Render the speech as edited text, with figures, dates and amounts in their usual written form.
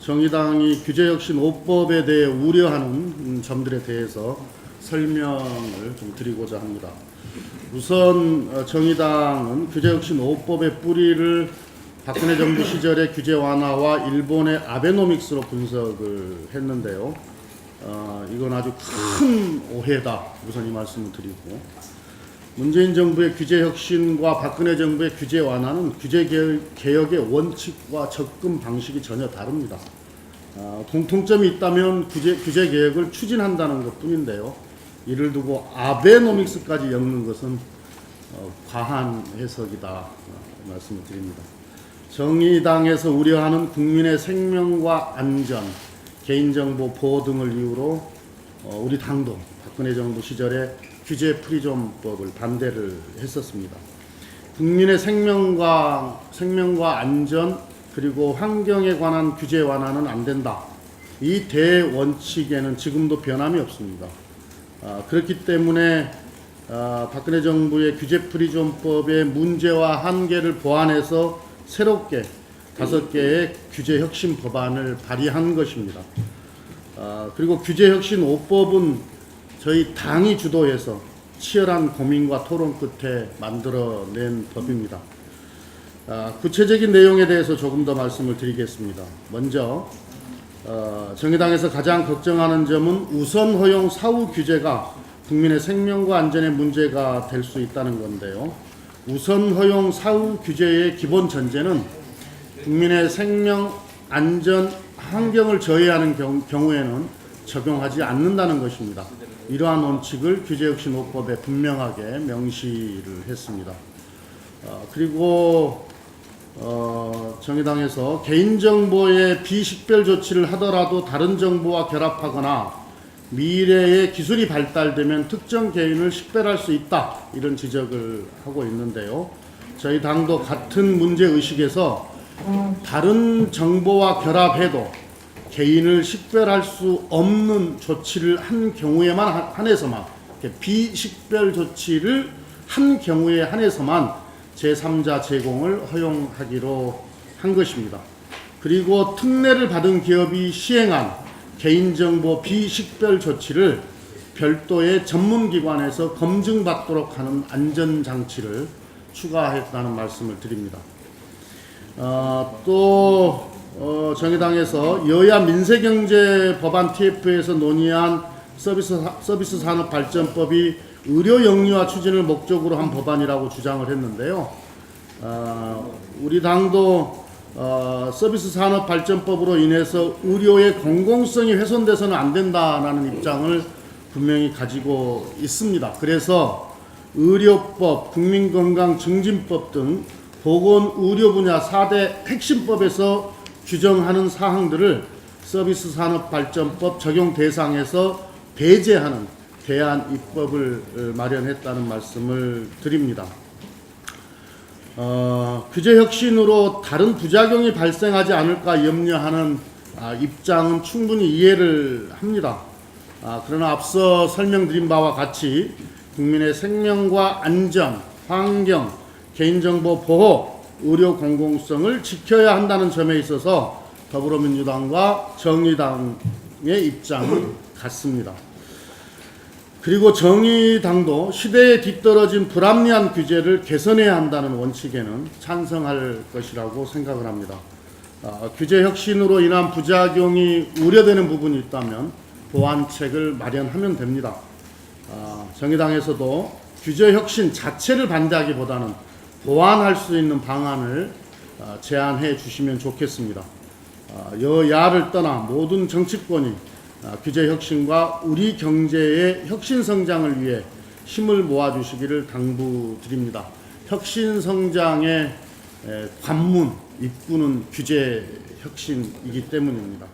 정의당이 규제혁신 5법에 대해 우려하는 점들에 대해서 설명을 좀 드리고자 합니다. 우선 정의당은 규제혁신 5법의 뿌리를 박근혜 정부 시절의 규제 완화와 일본의 아베노믹스로 분석을 했는데요. 이건 아주 큰 오해다. 우선 이 말씀을 드리고, 문재인 정부의 규제 혁신과 박근혜 정부의 규제 완화는 규제 개혁의 원칙과 접근 방식이 전혀 다릅니다. 공통점이 있다면 규제 개혁을 추진한다는 것뿐인데요. 이를 두고 아베노믹스까지 엮는 것은 과한 해석이다 말씀을 드립니다. 정의당에서 우려하는 국민의 생명과 안전, 개인정보 보호 등을 이유로 우리 당도 박근혜 정부 시절에 규제 프리존법을 반대를 했었습니다. 국민의 생명과 안전 그리고 환경에 관한 규제 완화는 안 된다. 이 대원칙에는 지금도 변함이 없습니다. 그렇기 때문에 박근혜 정부의 규제 프리존법의 문제와 한계를 보완해서 새롭게 5개의 규제 혁신 법안을 발의한 것입니다. 그리고 규제 혁신 5법은 저희 당이 주도해서 치열한 고민과 토론 끝에 만들어낸 법입니다. 구체적인 내용에 대해서 조금 더 말씀을 드리겠습니다. 먼저 정의당에서 가장 걱정하는 점은 우선 허용 사후 규제가 국민의 생명과 안전에 문제가 될 수 있다는 건데요. 우선 허용 사후 규제의 기본 전제는 국민의 생명, 안전, 환경을 저해하는 경우에는 적용하지 않는다는 것입니다. 이러한 원칙을 규제혁신 5법에 분명하게 명시를 했습니다. 그리고 정의당에서 개인정보의 비식별 조치를 하더라도 다른 정보와 결합하거나 미래에 기술이 발달되면 특정 개인을 식별할 수 있다, 이런 지적을 하고 있는데요. 저희 당도 같은 문제의식에서 다른 정보와 결합해도 개인을 식별할 수 없는 조치를 한 경우에만 한해서만, 비식별 조치를 한 경우에 한해서만 제3자 제공을 허용하기로 한 것입니다. 그리고 특례를 받은 기업이 시행한 개인정보 비식별 조치를 별도의 전문기관에서 검증받도록 하는 안전장치를 추가했다는 말씀을 드립니다. 또 정의당에서 여야 민생경제 법안 TF에서 논의한 서비스 산업 발전법이 의료 영리화 추진을 목적으로 한 법안이라고 주장을 했는데요. 우리 당도 서비스 산업 발전법으로 인해서 의료의 공공성이 훼손돼서는 안 된다라는 입장을 분명히 가지고 있습니다. 그래서 의료법, 국민건강증진법 등 보건의료 분야 4대 핵심법에서 규정하는 사항들을 서비스 산업 발전법 적용 대상에서 배제하는 대안 입법을 마련했다는 말씀을 드립니다. 규제 혁신으로 다른 부작용이 발생하지 않을까 염려하는 입장은 충분히 이해를 합니다. 그러나 앞서 설명드린 바와 같이 국민의 생명과 안전, 환경, 개인정보 보호, 의료 공공성을 지켜야 한다는 점에 있어서 더불어민주당과 정의당의 입장은 같습니다. 그리고 정의당도 시대에 뒤떨어진 불합리한 규제를 개선해야 한다는 원칙에는 찬성할 것이라고 생각을 합니다. 규제 혁신으로 인한 부작용이 우려되는 부분이 있다면 보완책을 마련하면 됩니다. 정의당에서도 규제 혁신 자체를 반대하기보다는 보완할 수 있는 방안을 제안해 주시면 좋겠습니다. 여야를 떠나 모든 정치권이 규제 혁신과 우리 경제의 혁신 성장을 위해 힘을 모아주시기를 당부드립니다. 혁신 성장의 관문, 입구는 규제 혁신이기 때문입니다.